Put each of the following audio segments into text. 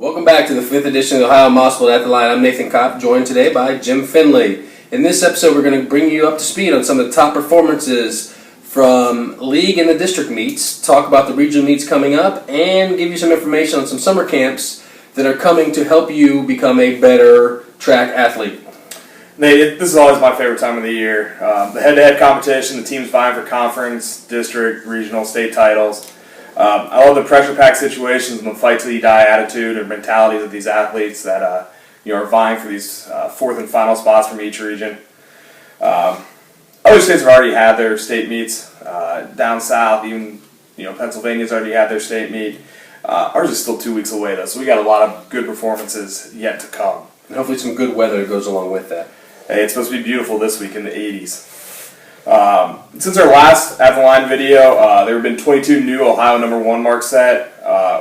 Welcome back to the 5th edition of the Ohio Mossville at the Line. I'm Nathan Kopp, joined today by Jim Finley. In this episode, we're going to bring you up to speed on some of the top performances from league and the district meets, talk about the regional meets coming up, and give you some information on some summer camps that are coming to help you become a better track athlete. Nate, this is always my favorite time of the year. The head-to-head competition, the teams vying for conference, district, regional, state titles. I love the pressure-packed situations and the fight-till-you-die attitude and mentalities of these athletes that are vying for these fourth and final spots from each region. Other states have already had their state meets. Down south, even Pennsylvania's already had their state meet. Ours is still 2 weeks away, though, so we got a lot of good performances yet to come. And hopefully some good weather goes along with that. Hey, it's supposed to be beautiful this week in the 80s. Since our last At the Line video, there have been 22 new Ohio number 1 marks set,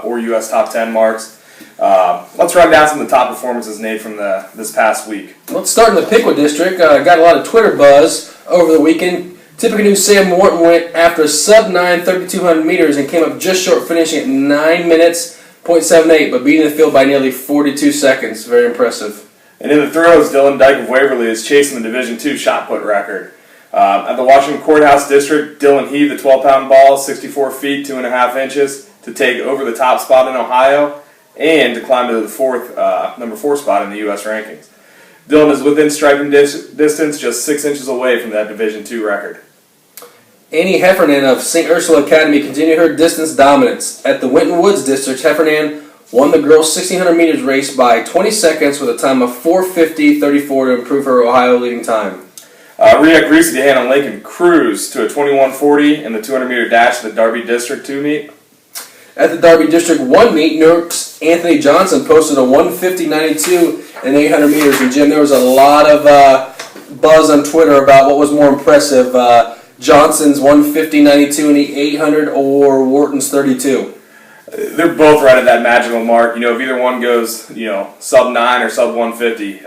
or U.S. top 10 marks. Let's run down some of the top performances, Nate, from this past week. Let's start in the Piqua district. Got a lot of Twitter buzz over the weekend. Tippecanoe Sam Morton went after a sub-9 3,200 meters and came up just short, finishing at 9 minutes, .78, but beating the field by nearly 42 seconds. Very impressive. And in the throws, Dylan Dyke of Waverly is chasing the Division II shot put record. At the Washington Courthouse District, Dylan heaved the 12-pound ball 64 feet 2.5 inches to take over the top spot in Ohio and to climb to the number 4 spot in the U.S. rankings. Dylan is within striking distance, just 6 inches away from that Division II record. Annie Heffernan of St. Ursula Academy continued her distance dominance. At the Winton Woods District, Heffernan won the girls' 1,600 meters race by 20 seconds with a time of 4:50.34 to improve her Ohio leading time. Rhea Greasy and Lincoln cruised to a 21:40 in the 200-meter dash at the Darby District 2 meet. At the Darby District 1 meet, Newark's Anthony Johnson posted a 1:50.92 in 800 meters. And Jim, there was a lot of buzz on Twitter about what was more impressive, Johnson's 1:50.92 in the 800 or Wharton's 32. They're both right at that magical mark. If either one goes, sub 9 or sub 150,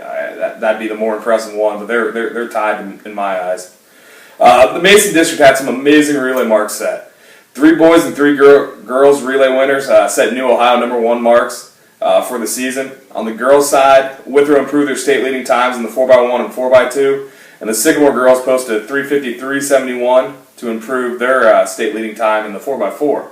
that'd be the more impressive one. But they're tied in my eyes. The Mason District had some amazing relay marks set. 3 boys and 3 girls relay winners set new Ohio number 1 marks for the season. On the girls' side, Withrow improved their state leading times in the 4x1 and 4x2, and the Sycamore girls posted a 3:53.71 to improve their state leading time in the 4x4.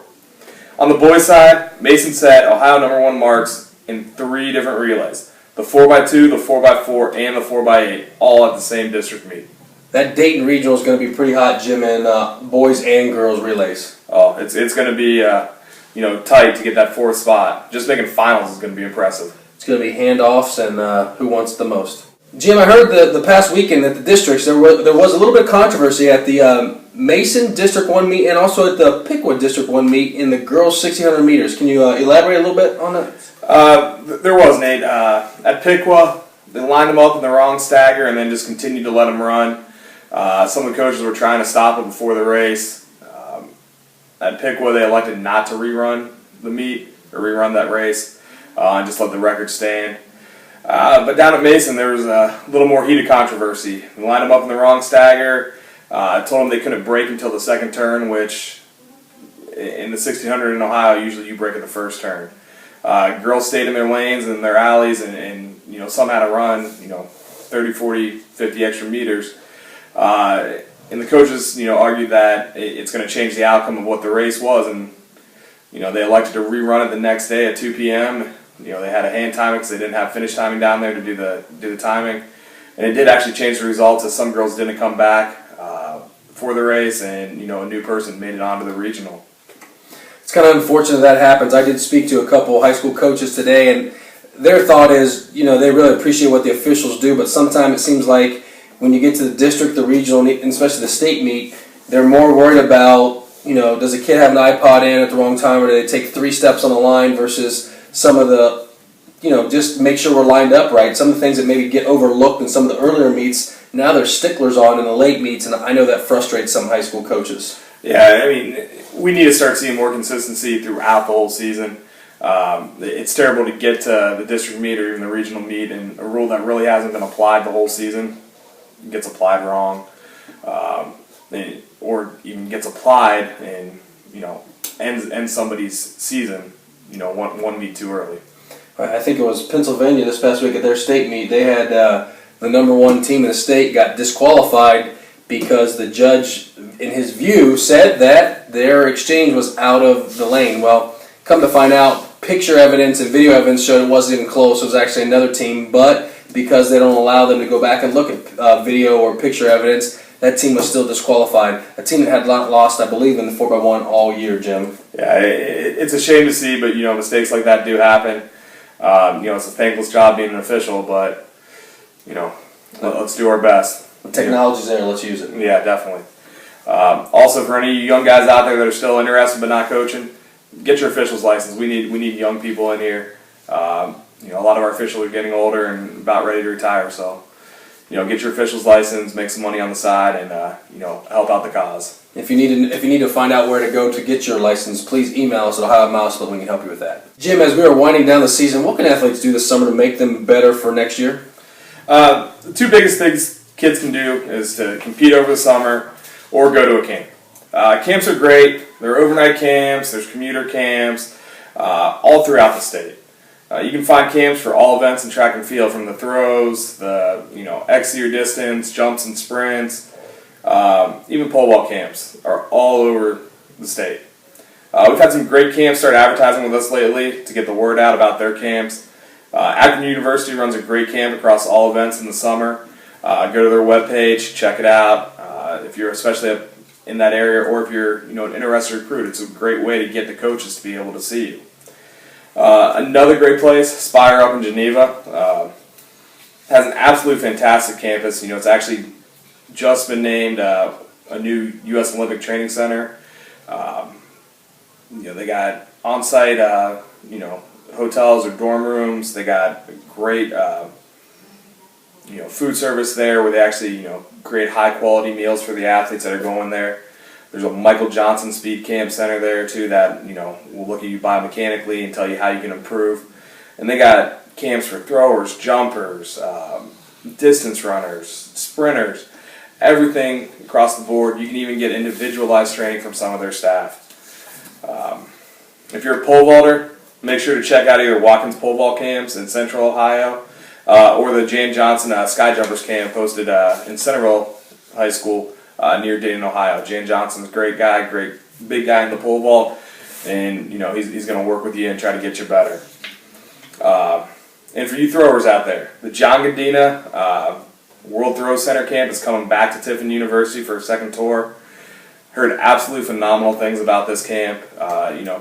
On the boys' side, Mason set Ohio number 1 marks in 3 different relays. The 4x2, the 4x4, and the 4x8, all at the same district meet. That Dayton Regional is going to be pretty hot, Jim, in boys and girls relays. Oh, it's going to be tight to get that 4th spot. Just making finals is going to be impressive. It's going to be handoffs and who wants the most. Jim, I heard the past weekend at the districts there was a little bit of controversy at the Mason District 1 meet and also at the Piqua District 1 meet in the girls' 1,600 meters. Can you elaborate a little bit on that? There was, Nate. At Piqua, they lined them up in the wrong stagger and then just continued to let them run. Some of the coaches were trying to stop it before the race. At Piqua, they elected not to rerun the meet or rerun that race and just let the record stand. But down at Mason, there was a little more heated controversy. They lined them up in the wrong stagger. I told them they couldn't break until the second turn, which in the 1,600 in Ohio, usually you break at the first turn. Girls stayed in their lanes and their alleys, and some had to run 30, 40, 50 extra meters. And the coaches argued that it's going to change the outcome of what the race was, and they elected to rerun it the next day at 2 p.m. They had a hand timing because they didn't have finish timing down there to do the timing, and it did actually change the results as some girls didn't come back for the race, and a new person made it onto the regional. It's kind of unfortunate that happens. I did speak to a couple high school coaches today, and their thought is they really appreciate what the officials do, but sometimes it seems like when you get to the district, the regional, and especially the state meet, they're more worried about does a kid have an iPod in at the wrong time, or do they take 3 steps on the line versus some of the, just make sure we're lined up right. Some of the things that maybe get overlooked in some of the earlier meets, now they're sticklers on in the late meets, and I know that frustrates some high school coaches. Yeah, we need to start seeing more consistency throughout the whole season. It's terrible to get to the district meet or even the regional meet, and a rule that really hasn't been applied the whole season gets applied wrong, or even gets applied and ends somebody's season one meet too early. I think it was Pennsylvania this past week at their state meet. They had the number one team in the state got disqualified because the judge, in his view, said that their exchange was out of the lane. Well, come to find out, picture evidence and video evidence showed it wasn't even close. It was actually another team, but because they don't allow them to go back and look at video or picture evidence, that team was still disqualified. A team that had lost, I believe, in the 4x1 all year, Jim. Yeah, it's a shame to see, but mistakes like that do happen. It's a thankless job being an official, but let's do our best. The technology's there, let's use it. Yeah, definitely. Also, for any young guys out there that are still interested but not coaching, get your officials license. We need young people in here. A lot of our officials are getting older and about ready to retire, so get your officials license, make some money on the side, and help out the cause. If you need to find out where to go to get your license, please email us at Ohio Mile Split. We can help you with that. Jim, as we are winding down the season, what can athletes do this summer to make them better for next year? The two biggest things kids can do is to compete over the summer or go to a camp. Camps are great. There are overnight camps. There's commuter camps all throughout the state. You can find camps for all events in track and field, from the throws, the exterior distance, jumps and sprints, even pole vault camps are all over the state. We've had some great camps start advertising with us lately to get the word out about their camps. Akron University runs a great camp across all events in the summer. Go to their webpage, check it out. If you're especially up in that area, or if you're an interested recruit, it's a great way to get the coaches to be able to see you. Another great place, Spire up in Geneva, has an absolutely fantastic campus. It's actually just been named a new U.S. Olympic Training Center. They got on-site, hotels or dorm rooms. They got great, food service there, where they actually, create high-quality meals for the athletes that are going there. There's a Michael Johnson Speed Camp Center there too that will look at you biomechanically and tell you how you can improve. And they got camps for throwers, jumpers, distance runners, sprinters, everything across the board. You can even get individualized training from some of their staff. If you're a pole vaulter, make sure to check out either Watkins Pole Vault camps in Central Ohio or the Jan Johnson Sky Jumpers camp hosted in Centerville High School. Near Dayton, Ohio. Jan Johnson's a great guy, great big guy in the pole vault, and he's going to work with you and try to get you better. And for you throwers out there, the John Godina World Throw Center camp is coming back to Tiffin University for a second tour. Heard absolutely phenomenal things about this camp.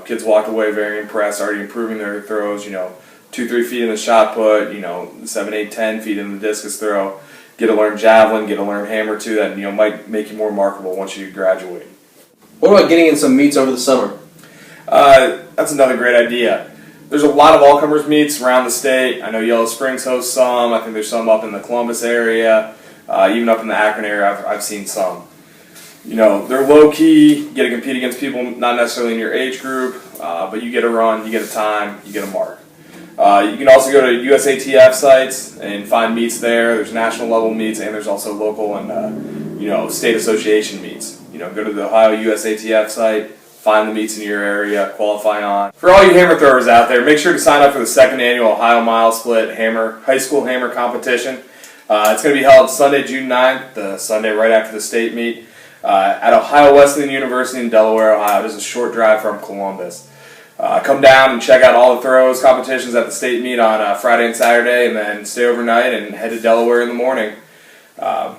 Kids walked away very impressed, already improving their throws. 2-3 feet in the shot put. 7, 8, 10 feet in the discus throw. Get to learn javelin, get to learn hammer too. That might make you more marketable once you graduate. What about getting in some meets over the summer? That's another great idea. There's a lot of all-comers meets around the state. I know Yellow Springs hosts some. I think there's some up in the Columbus area, even up in the Akron area. I've seen some. They're low-key. You get to compete against people not necessarily in your age group, but you get a run, you get a time, you get a mark. You can also go to USATF sites and find meets there. There's national level meets, and there's also local and state association meets. Go to the Ohio USATF site, find the meets in your area, qualify on. For all you hammer throwers out there, make sure to sign up for the second annual Ohio Mile Split High School Hammer Competition. It's going to be held Sunday, June 9th, the Sunday right after the state meet, at Ohio Wesleyan University in Delaware, Ohio. It is a short drive from Columbus. Come down and check out all the throws competitions at the state meet on Friday and Saturday, and then stay overnight and head to Delaware in the morning.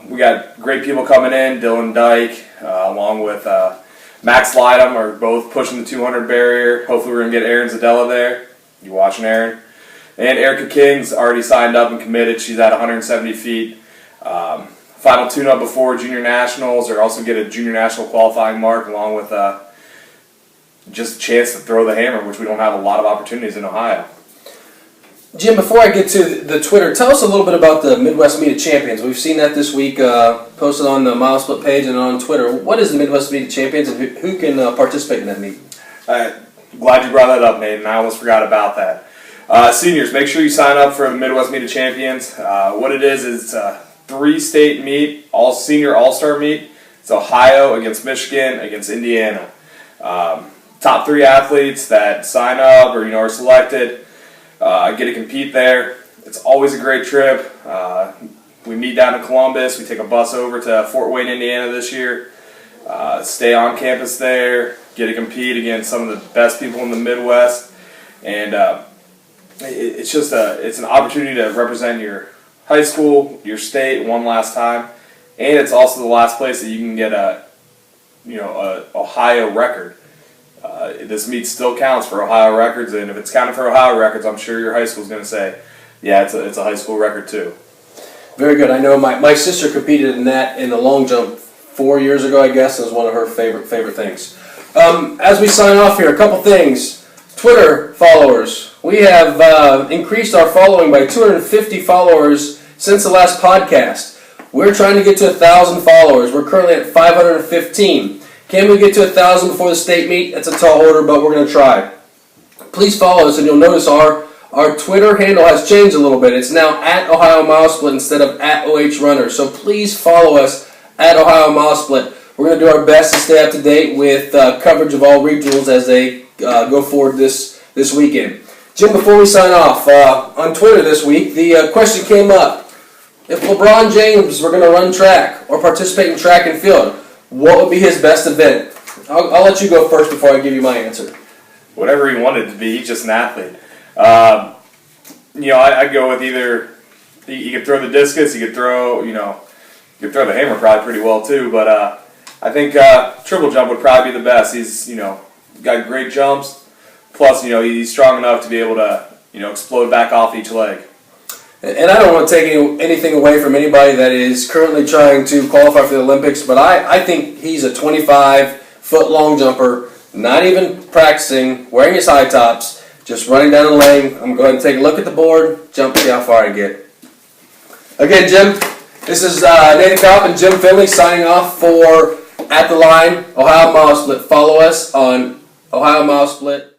We got great people coming in. Dylan Dyke, along with Max Lydom, are both pushing the 200 barrier. Hopefully we're going to get Erin Zadella there. You watching, Erin? And Erica King's already signed up and committed. She's at 170 feet. Final tune-up before Junior Nationals, or also get a Junior National qualifying mark, along with just a chance to throw the hammer, which we don't have a lot of opportunities in Ohio. Jim, before I get to the Twitter, tell us a little bit about the Midwest Meet of Champions. We've seen that this week posted on the Mile Split page and on Twitter. What is the Midwest Meet of Champions, and who can participate in that meet? Glad you brought that up, Nate, and I almost forgot about that. Seniors, make sure you sign up for the Midwest Meet of Champions. What it is a 3-state meet, all senior all-star meet. It's Ohio against Michigan against Indiana. Top 3 athletes that sign up or are selected I get to compete there. It's always a great trip. We meet down in Columbus. We take a bus over to Fort Wayne, Indiana this year. Stay on campus there. Get to compete against some of the best people in the Midwest. And it's an opportunity to represent your high school, your state one last time. And it's also the last place that you can get a Ohio record. This meet still counts for Ohio records, and if it's counted for Ohio records, I'm sure your high school is going to say, yeah, it's a high school record too. Very good. I know my sister competed in that in the long jump 4 years ago, I guess. It was one of her favorite things. As we sign off here, a couple things. Twitter followers. We have increased our following by 250 followers since the last podcast. We're trying to get to 1,000 followers. We're currently at 515. Can we get to 1,000 before the state meet? That's a tall order, but we're going to try. Please follow us, and you'll notice our Twitter handle has changed a little bit. It's now at Ohio Milesplit instead of at OH Runner. So please follow us at Ohio Milesplit. We're going to do our best to stay up to date with coverage of all regionals as they go forward this weekend. Jim, before we sign off, on Twitter this week, the question came up. If LeBron James were going to run track or participate in track and field, what would be his best event? I'll let you go first before I give you my answer. Whatever he wanted to be, he's just an athlete. I'd go with either he could throw the discus, he could throw the hammer probably pretty well too. But I think triple jump would probably be the best. He's got great jumps, plus he's strong enough to be able to explode back off each leg. And I don't want to take anything away from anybody that is currently trying to qualify for the Olympics, but I think he's a 25-foot long jumper, not even practicing, wearing his high tops, just running down the lane. I'm going to go ahead and take a look at the board, jump, see how far I get. Again, Jim, this is Nathan Kopp and Jim Finley signing off for At the Line, Ohio Milesplit. Follow us on Ohio Milesplit.